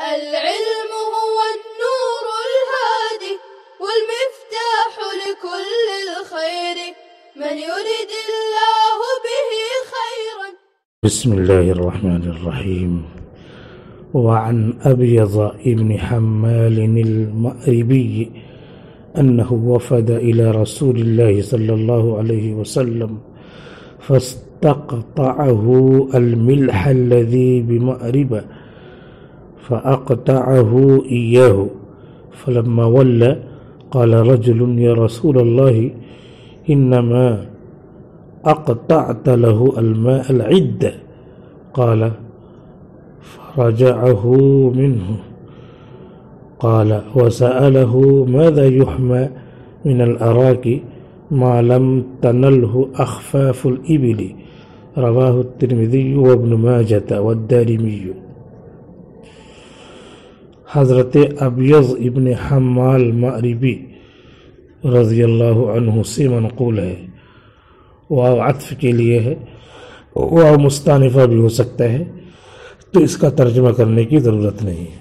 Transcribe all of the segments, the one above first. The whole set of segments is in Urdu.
العلم هو النور الهادي والمفتاح لكل الخير من يرد الله به خيرا. بسم الله الرحمن الرحيم. وعن أبيض ابن حمال المأربي أنه وفد إلى رسول الله صلى الله عليه وسلم فاستقطعه الملح الذي بمأرب فأقطعه إياه فلما ولى قال رجل يا رسول الله إنما أقطعت له الماء العدة قال فرجعه منه قال وسأله ماذا يحمى من الأراك ما لم تنله أخفاف الإبل رواه الترمذي وابن ماجة والدارمي. حضرت ابیض ابن حمال مأربی رضی اللہ عنہ سے منقول ہے. واو عطف کے لیے ہے، واو مستانفہ بھی ہو سکتا ہے، تو اس کا ترجمہ کرنے کی ضرورت نہیں ہے.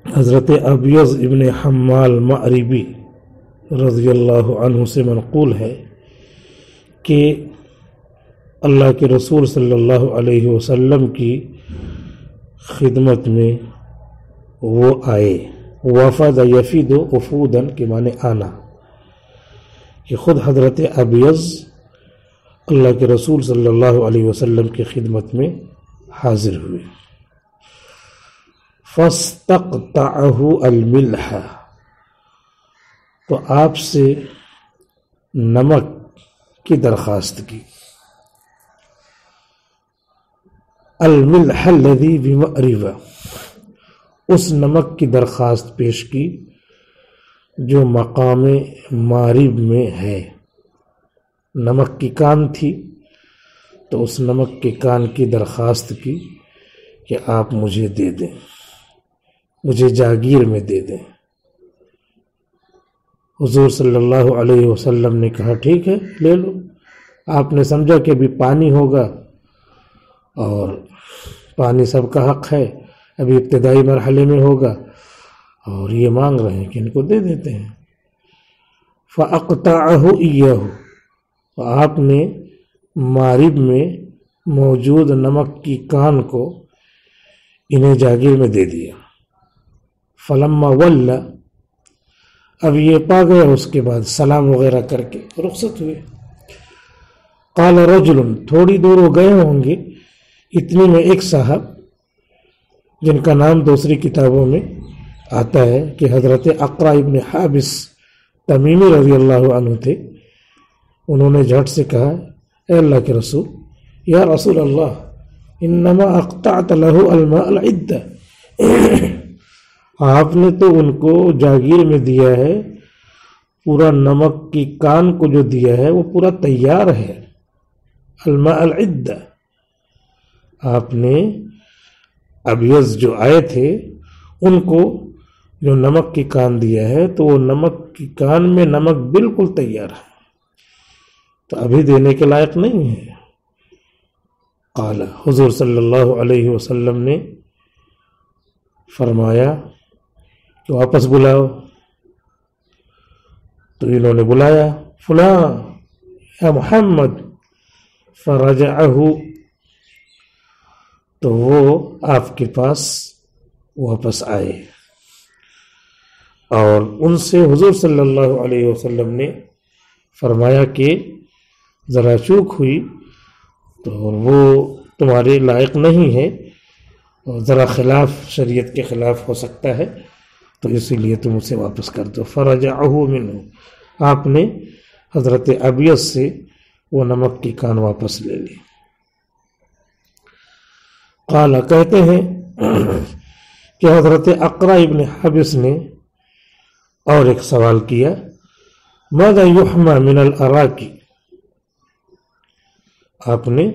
حضرت ابیض ابن حمال مأربی رضی اللہ عنہ سے منقول ہے کہ اللہ کے رسول صلی اللہ علیہ وسلم کی خدمت میں وہ آئے. وفد یفید وفودن کے معنی آنا، کہ خود حضرت ابیض اللہ کے رسول صلی اللہ علیہ وسلم کی خدمت میں حاضر ہوئے. فاستقطعه الملح، تو آپ سے نمک کی درخواست کی. الملح الذي بمأرب، اس نمک کی درخواست پیش کی جو مقام مارب میں ہے. نمک کی کان تھی تو اس نمک کے کان کی درخواست کی کہ آپ مجھے دے دیں، مجھے جاگیر میں دے دیں. حضور صلی اللہ علیہ وسلم نے کہا ٹھیک ہے لے لو. آپ نے سمجھا کہ ابھی پانی ہوگا اور پانی سب کا حق ہے، ابھی ابتدائی مرحلے میں ہوگا اور یہ مانگ رہے ہیں کہ ان کو دے دیتے ہیں. فَأَقْطَعَهُ إِيَّهُ، آپ نے مارب میں موجود نمک کی کان کو انہیں جاگیر میں دے دیا. فَلَمَّا وَلَّ، اب یہ پا گئے، اس کے بعد سلام وغیرہ کر کے رخصت ہوئے. قال رجل، تھوڑی دور وہ گئے ہوں گے، اتنے میں ایک صاحب جن کا نام دوسری کتابوں میں آتا ہے کہ حضرت اقرا ابن حابس تمیمی رضی اللہ عنہ تھے، انہوں نے جھٹ سے کہا اے اللہ کے رسول، یا رسول اللہ انما اقطعت له الماء العدة، آپ نے تو ان کو جاگیر میں دیا ہے، پورا نمک کی کان کو جو دیا ہے وہ پورا تیار ہے. الماء العدة، آپ نے ابیض جو آئے تھے ان کو جو نمک کی کان دیا ہے تو وہ نمک کی کان میں نمک بالکل تیار ہے، تو ابھی دینے کے لائق نہیں ہے. قال، حضور صلی اللہ علیہ وسلم نے فرمایا کہ واپس بلاؤ. تو انہوں نے بلایا فلاں یا محمد، فرجعہ، تو وہ آپ کے پاس واپس آئے اور ان سے حضور صلی اللہ علیہ وسلم نے فرمایا کہ ذرا چوک ہوئی تو وہ تمہارے لائق نہیں ہے اور ذرا خلاف شریعت کے خلاف ہو سکتا ہے، تو اسی لیے تم اسے واپس کر دو. فرجعہ منہ، آپ نے حضرت ابیض سے وہ نمک کی کان واپس لے لی. قال، کہتے ہیں کہ حضرت اقرا ابن حابس نے اور ایک سوال کیا، ماذا یحمى من الاراک، آپ نے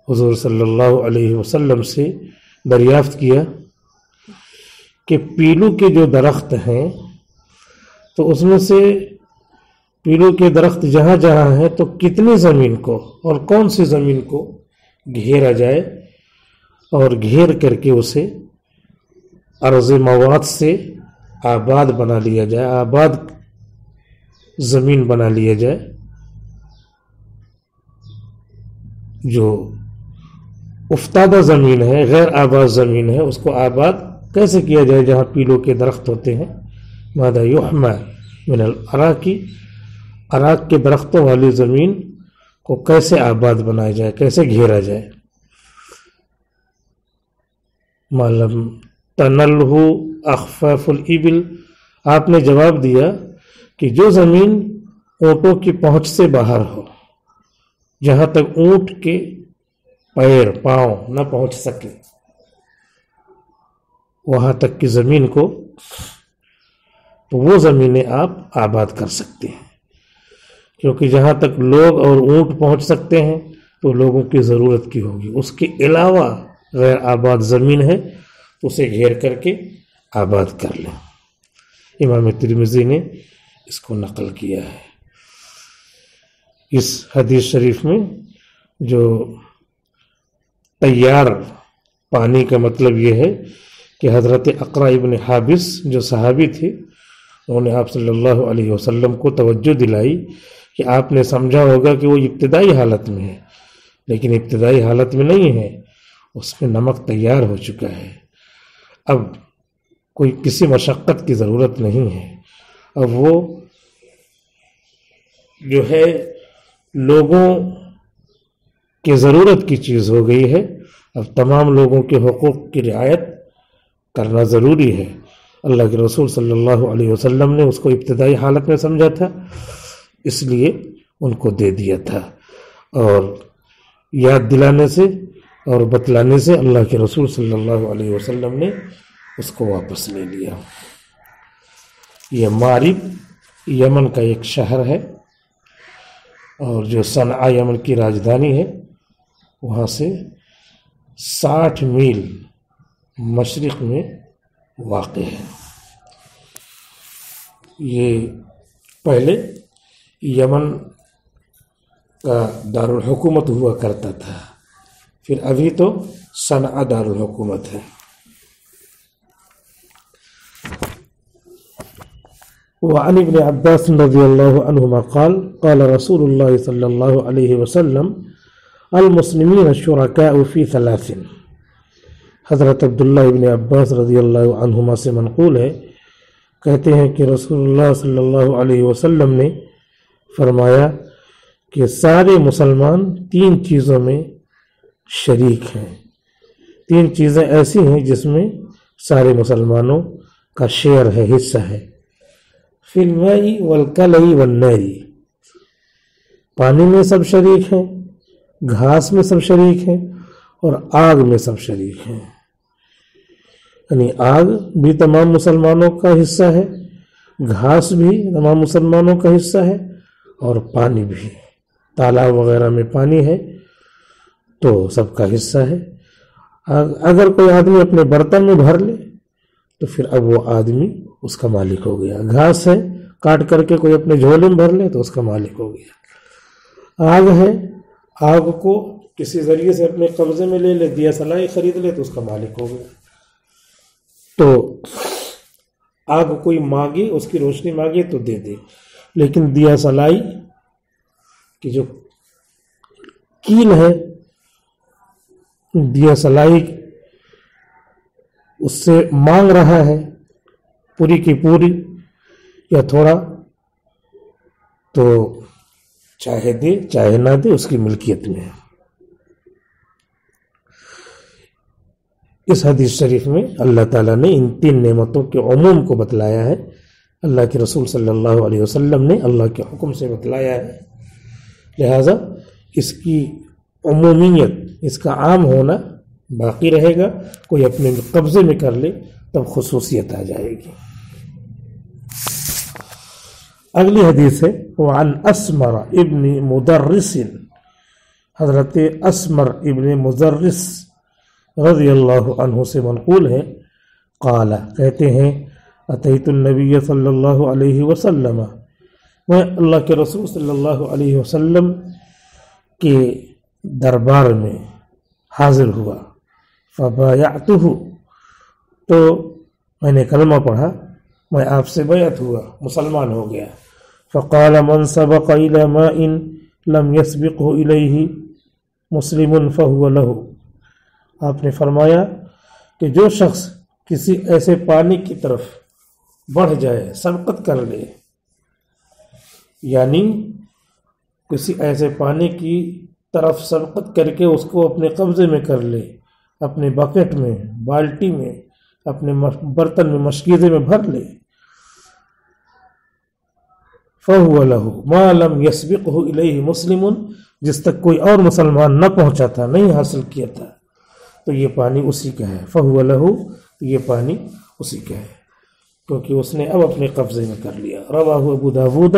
حضور صلی اللہ علیہ وسلم سے دریافت کیا کہ پیلو کے جو درخت ہیں تو اس میں سے پیلو کے درخت جہاں جہاں ہیں تو کتنی زمین کو اور کون سی زمین کو گھیرا جائے اور گھیر کر کے اسے ارض مواد سے آباد بنا لیا جائے، آباد زمین بنا لیا جائے، جو افتادہ زمین ہے، غیر آباد زمین ہے، اس کو آباد کیسے کیا جائے؟ جہاں پیلوں کے درخت ہوتے ہیں، ماذا یحمى من الاراک، اراک کے درختوں والی زمین کو کیسے آباد بنایا جائے، کیسے گھیرا جائے؟ ما لم تنلہ اخفاف الابل، آپ نے جواب دیا کہ جو زمین اونٹوں کی پہنچ سے باہر ہو، جہاں تک اونٹ کے پیر پاؤں نہ پہنچ سکے، وہاں تک کی زمین کو، تو وہ زمینیں آپ آباد کر سکتے ہیں، کیونکہ جہاں تک لوگ اور اونٹ پہنچ سکتے ہیں تو لوگوں کی ضرورت کی ہوگی، اس کے علاوہ غیر آباد زمین ہے تو اسے گھیر کر کے آباد کر لیں۔ امام ترمذی نے اس کو نقل کیا ہے۔ اس حدیث شریف میں جو تیار پانی کا مطلب یہ ہے کہ حضرت اقرع ابن حابس جو صحابی تھے، انہوں نے آپ صلی اللہ علیہ وسلم کو توجہ دلائی کہ آپ نے سمجھا ہوگا کہ وہ ابتدائی حالت میں ہے، لیکن ابتدائی حالت میں نہیں ہے، اس میں نمک تیار ہو چکا ہے، اب کوئی کسی مشقت کی ضرورت نہیں ہے، اب وہ جو ہے لوگوں کی ضرورت کی چیز ہو گئی ہے، اب تمام لوگوں کے حقوق کی رعایت کرنا ضروری ہے۔ اللہ کے رسول صلی اللہ علیہ وسلم نے اس کو ابتدائی حالت میں سمجھا تھا، اس لیے ان کو دے دیا تھا، اور یاد دلانے سے اور بتلانے سے اللہ کے رسول صلی اللہ علیہ وسلم نے اس کو واپس لے لیا۔ یہ مارب یمن کا ایک شہر ہے، اور جو صنعا یمن کی راجدھانی ہے، وہاں سے 60 میل مشرق میں واقع ہے۔ یہ پہلے یمن کا دارالحکومت ہوا کرتا تھا، پھر ابھی تو صنعا دارالحکومت ہے۔ وعن ابن عباس رضی اللہ عنہما قال قال رسول اللہ صلی اللہ علیہ وسلم المسلمین شرکاء فی ثلاث، حضرت عبداللہ ابن عباس رضی اللہ عنہما سے منقول ہے، کہتے ہیں کہ رسول اللہ صلی اللہ علیہ وسلم نے فرمایا کہ سارے مسلمان 3 چیزوں میں شریک ہیں، 3 چیزیں ایسی ہیں جس میں سارے مسلمانوں کا شیئر ہے، حصہ ہے۔ فی الماء والکلء والنار، پانی میں سب شریک ہیں، گھاس میں سب شریک ہیں، اور آگ میں سب شریک ہیں، یعنی آگ بھی تمام مسلمانوں کا حصہ ہے، گھاس بھی تمام مسلمانوں کا حصہ ہے، اور پانی بھی، تالاب وغیرہ میں پانی ہے تو سب کا حصہ ہے۔ اگر کوئی آدمی اپنے برتن میں بھر لے تو پھر اب وہ آدمی اس کا مالک ہو گیا، گھاس ہے کاٹ کر کے کوئی اپنے جھولے میں بھر لے تو اس کا مالک ہو گیا، آگ ہے آگ کو کسی ذریعے سے اپنے قبضے میں لے لے، دیا سلائی خرید لے تو اس کا مالک ہو گیا۔ تو آگ کوئی مانگے، اس کی روشنی مانگے تو دے دے، لیکن دیا سلائی کی جو کیل ہے، دیا سلائی اس سے مانگ رہا ہے پوری کی پوری یا تھوڑا، تو چاہے دے چاہے نہ دے، اس کی ملکیت میں ہے۔ اس حدیث شریف میں اللہ تعالیٰ نے ان 3 نعمتوں کے عموم کو بتلایا ہے، اللہ کے رسول صلی اللہ علیہ وسلم نے اللہ کے حکم سے بتلایا ہے، لہذا اس کی عمومیت، اس کا عام ہونا باقی رہے گا، کوئی اپنے قبضے میں کر لے تب خصوصیت آ جائے گی۔ اگلی حدیث ہے وعن اسمر ابن مدرس، حضرت اسمر ابن مدرس رضی اللہ عنہ سے منقول ہے، قال کہتے ہیں اتیت النبی صلی اللہ علیہ وسلم، میں اللہ کے رسول صلی اللہ علیہ وسلم کے دربار میں حاضر ہوا، فبایعتہ، تو میں نے کلمہ پڑھا، میں آپ سے بیعت ہوا، مسلمان ہو گیا۔ فقال من سبق إلى ماء لم يسبقه إليه مسلم فهو له، آپ نے فرمایا کہ جو شخص کسی ایسے پانی کی طرف بڑھ جائے، سبقت کر لے، یعنی کسی ایسے پانی کی طرف سبقت کر کے اس کو اپنے قبضے میں کر لے، اپنے بکٹ میں، بالٹی میں، اپنے برتن میں، مشکیزے میں بھر لے، فَهُوَ لَهُ مَا لَمْ يَسْبِقْهُ إِلَيْهِ مُسْلِمٌ، جس تک کوئی اور مسلمان نہ پہنچا تھا، نہیں حاصل کیا تھا، تو یہ پانی اسی کا ہے۔ فَهُوَ لَهُ، یہ پانی اسی کا ہے، کیونکہ اس نے اب اپنے قبضے میں کر لیا۔ رواہ ابو داود،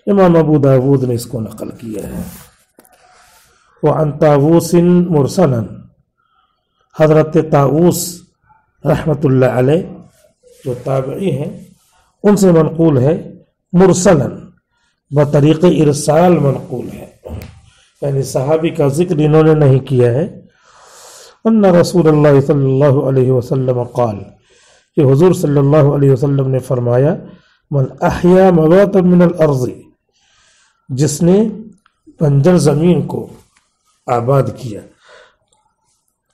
امام ابو داود نے اس کو نقل کیا ہے۔ وعن طاووس مرسلا، حضرت طاووس رحمۃ اللہ علیہ جو تابعی ہیں ان سے منقول ہے، مرسلا بطریق ارسال منقول ہے، یعنی صحابی کا ذکر انہوں نے نہیں کیا ہے۔ ان رسول اللہ صلی اللہ علیہ وسلم قال، کہ حضور صلی اللہ علیہ وسلم نے فرمایا، من احیا مواتا من الارض، جس نے بنجر زمین کو آباد کیا،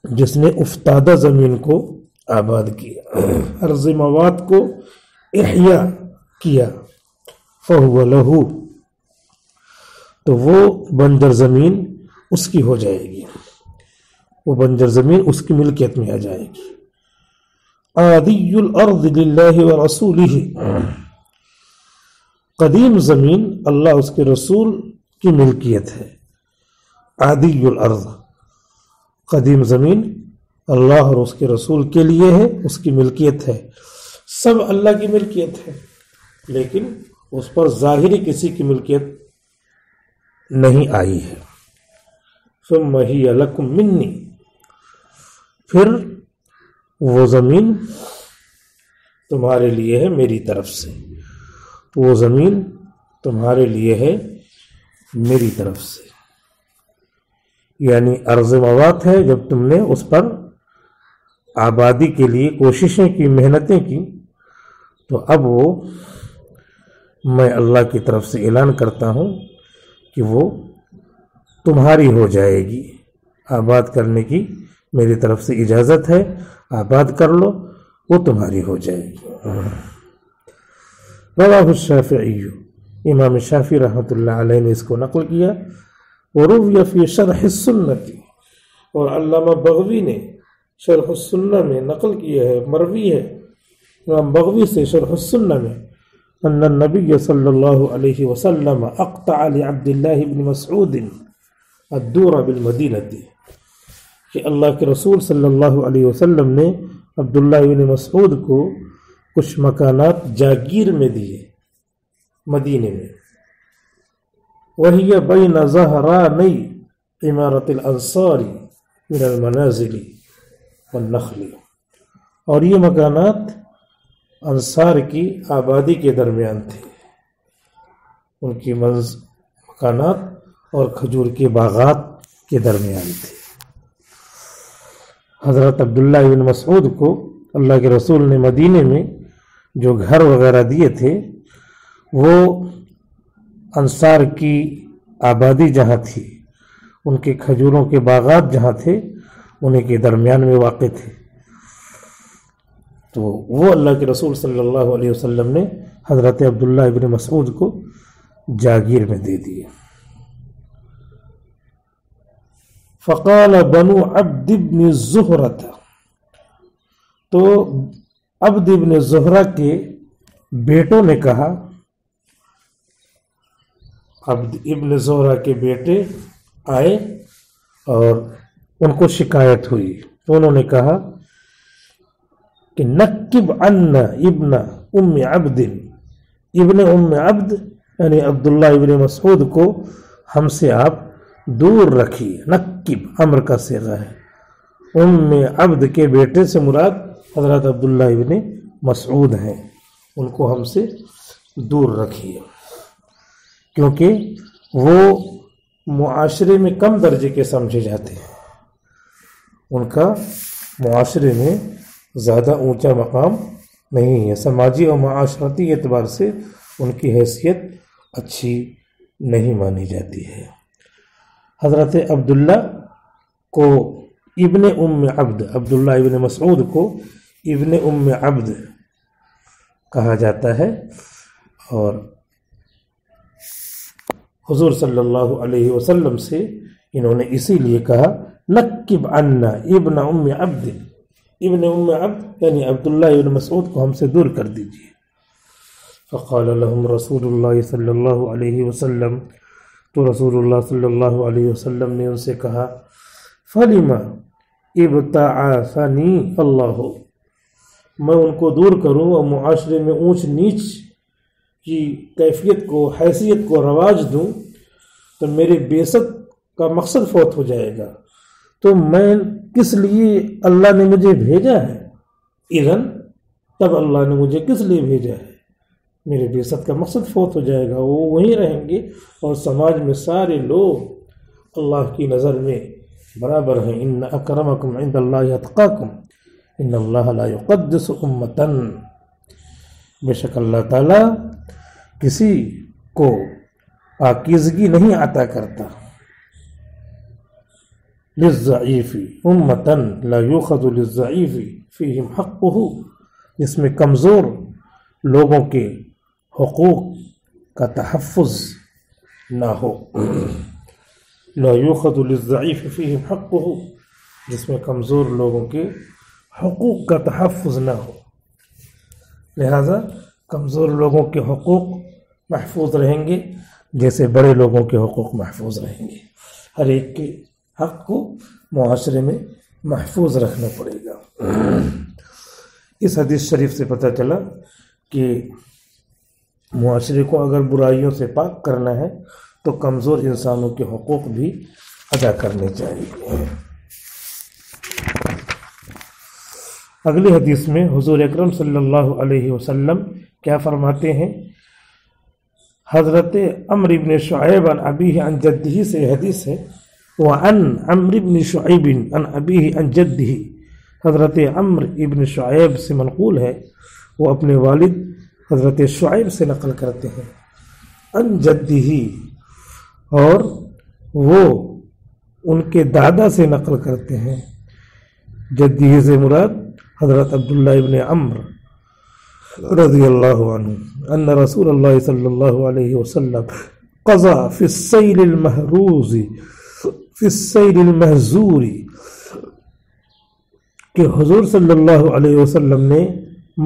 جس نے افتادہ زمین کو آباد کیا، ارض موات کو احیا کیا، فہو لہو، تو وہ بنجر زمین اس کی ہو جائے گی، وہ بنجر زمین اس کی ملکیت میں آ جائے گی۔ عادی الارض للہ ورسولہ، قدیم زمین اللہ اس کے رسول کی ملکیت ہے۔ عادی الارض، قدیم زمین اللہ اور اس کے رسول کے لیے ہے، اس کی ملکیت ہے، سب اللہ کی ملکیت ہے، لیکن اس پر ظاہری کسی کی ملکیت نہیں آئی ہے۔ ثم ہی لکم منی، پھر وہ زمین تمہارے لیے ہے میری طرف سے، وہ زمین تمہارے لیے ہے میری طرف سے، یعنی ارض موات ہے۔ جب تم نے اس پر آبادی کے لیے کوششیں کی، محنتیں کی، تو اب وہ میں اللہ کی طرف سے اعلان کرتا ہوں کہ وہ تمہاری ہو جائے گی، آباد کرنے کی میری طرف سے اجازت ہے، آباد کر لو، وہ تمہاری ہو جائے گی۔ رواہ الشافعی، امام شافعی رحمۃ اللہ علیہ نے اس کو نقل کیا۔ وروی فی شرح السنۃ، اور علامہ بغوی نے شرح السنہ میں نقل کیا ہے، مروی ہے امام بغوی سے شرح السنہ میں، ان النبی صلی اللہ علیہ وسلم اقطع لعبد اللہ بن مسعود الدور بالمدینہ، کہ اللہ کے رسول صلی اللہ علیہ وسلم نے عبداللہ بن مسعود کو کچھ مکانات جاگیر میں دیے مدینے میں۔ وہی بین ظہرانی عمارت الانصار من المنازل والنخل، اور یہ مکانات انصار کی آبادی کے درمیان تھے، ان کی مکانات اور کھجور کے باغات کے درمیان تھے۔ حضرت عبداللہ بن مسعود کو اللہ کے رسول نے مدینے میں جو گھر وغیرہ دیے تھے، وہ انصار کی آبادی جہاں تھی، ان کے کھجوروں کے باغات جہاں تھے، انہیں کے درمیان میں واقع تھے، تو وہ اللہ کے رسول صلی اللہ علیہ وسلم نے حضرت عبداللہ بن مسعود کو جاگیر میں دے دیے۔ فقال بنو عبد بن زہرہ، تو عبد بن زہرہ کے بیٹوں نے کہا، عبد ابن زہرہ کے بیٹے آئے اور ان کو شکایت ہوئی، تو انہوں نے کہا کہ نکب عنا ابن ام عبد، ابن ام عبد یعنی عبداللہ ابن مسعود کو ہم سے آپ دور رکھیے۔ نکب امر کا صیغہ ہے، ام عبد کے بیٹے سے مراد حضرت عبداللہ ابن مسعود ہیں، ان کو ہم سے دور رکھیے، کیونکہ وہ معاشرے میں کم درجے کے سمجھے جاتے ہیں، ان کا معاشرے میں زیادہ اونچا مقام نہیں ہے، سماجی اور معاشرتی اعتبار سے ان کی حیثیت اچھی نہیں مانی جاتی ہے۔ حضرت عبداللہ کو ابن ام عبد، عبداللہ ابن مسعود کو ابن ام عبد کہا جاتا ہے، اور حضور صلی اللہ علیہ وسلم سے انہوں نے اسی لیے کہا نکب عنا ابن ام عبد، ابن ام عبد یعنی عبداللہ ابن مسعود کو ہم سے دور کر دیجیے۔ فقال لهم رسول اللہ صلی اللہ علیہ وسلم، تو رسول اللہ صلی اللہ علیہ وسلم نے ان سے کہا فلما ابتعثنی اللہ، میں ان کو دور کروں اور معاشرے میں اونچ نیچ کی کیفیت کو، حیثیت کو رواج دوں تو میرے بعثت کا مقصد فوت ہو جائے گا، تو میں کس لیے اللہ نے مجھے بھیجا ہے؟ اذن تب اللہ نے مجھے کس لیے بھیجا ہے؟ میرے بعثت کا مقصد فوت ہو جائے گا، وہ وہیں رہیں گے اور سماج میں سارے لوگ اللہ کی نظر میں برابر ہیں۔ ان اکرمکم عند اللہ اتقاکم ان اللہ لا یقدس امتن، بے شک اللہ تعالیٰ کسی کو پاکیزگی نہیں عطا کرتا۔ للضعیف امتن لا یؤخذ للضعیف فیہم حقہ، جس میں کمزور لوگوں کے حقوق کا تحفظ نہ ہو۔ لا یؤخذ للضعیف فیہم حقہ، جس میں کمزور لوگوں کے حقوق کا تحفظ نہ ہو، لہذا کمزور لوگوں کے حقوق محفوظ رہیں گے جیسے بڑے لوگوں کے حقوق محفوظ رہیں گے۔ ہر ایک کے حق کو معاشرے میں محفوظ رکھنا پڑے گا۔ اس حدیث شریف سے پتہ چلا کہ معاشرے کو اگر برائیوں سے پاک کرنا ہے تو کمزور انسانوں کے حقوق بھی ادا کرنے چاہیے۔ اگلی حدیث میں حضور اکرم صلی اللہ علیہ وسلم کیا فرماتے ہیں؟ حضرت عمرو بن شعیب عن ابیہ عن جدہ سے حدیث ہے، وعن عمرو بن شعیب عن ابیہ عن جدہ، حضرت عمرو بن شعیب سے منقول ہے، وہ اپنے والد حضرت شعیب سے نقل کرتے ہیں، عن جدہ، اور وہ ان کے دادا سے نقل کرتے ہیں۔ جدہ سے مراد حضرت عبداللہ ابن عمرو رضی اللہ عنہ ان رسول اللہ صلی اللہ علیہ وسلم قضا فی السیل المحروز فی السیل المحزور، کہ حضور صلی اللہ علیہ وسلم نے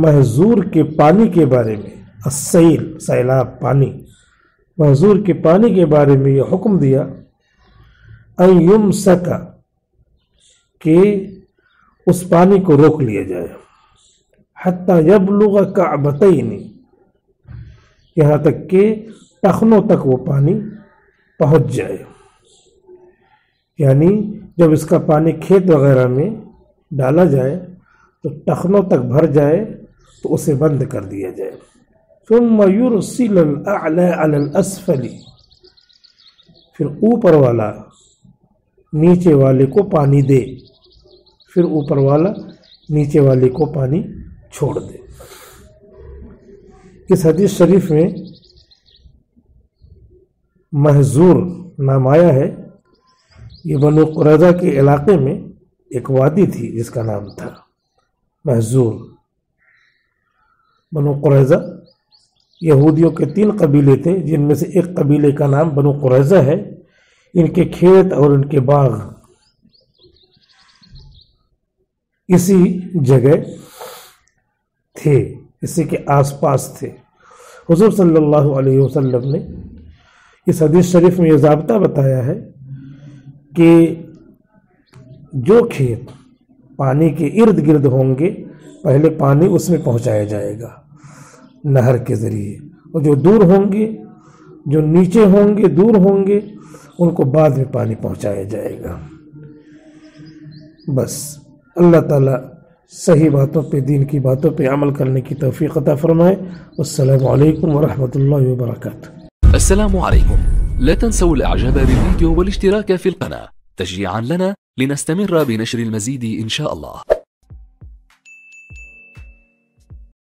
محزور کے پانی کے بارے میں، السیل سیلاب پانی، محزور کے پانی کے بارے میں یہ حکم دیا ان یمسک، کہ اس پانی کو روک لیا جائے، حتی یبلغ کعبتین، یہاں تک کہ ٹخنوں تک وہ پانی پہنچ جائے، یعنی جب اس کا پانی کھیت وغیرہ میں ڈالا جائے تو ٹخنوں تک بھر جائے تو اسے بند کر دیا جائے۔ ثم یرسل الاعلی علی الاسفل، پھر اوپر والا نیچے والے کو پانی دے، پھر اوپر والا نیچے والے کو پانی چھوڑ دے۔ اس حدیث شریف میں محزور نام آیا ہے، یہ بنو قریظہ کے علاقے میں ایک وادی تھی جس کا نام تھا محزور۔ بنو قریظہ یہودیوں کے 3 قبیلے تھے، جن میں سے ایک قبیلے کا نام بنو قریظہ ہے۔ ان کے کھیت اور ان کے باغ اسی جگہ تھے، اسی کے آس پاس تھے۔ حضور صلی اللہ علیہ وسلم نے اس حدیث شریف میں یہ ضابطہ بتایا ہے کہ جو کھیت پانی کے ارد گرد ہوں گے پہلے پانی اس میں پہنچایا جائے گا نہر کے ذریعے، اور جو دور ہوں گے، جو نیچے ہوں گے، دور ہوں گے، ان کو بعد میں پانی پہنچایا جائے گا۔ بس اللہ تعالیٰ صحیح باتوں پہ، دین کی باتوں پہ عمل کرنے کی توفیق عطا فرمائے۔ والسلام علیکم ورحمۃ اللہ وبرکاتہ۔ السلام عليكم، لا تنسوا الاعجاب بالفيديو والاشتراك في القناة تشجيعا لنا لنستمر بنشر المزيد إن شاء الله.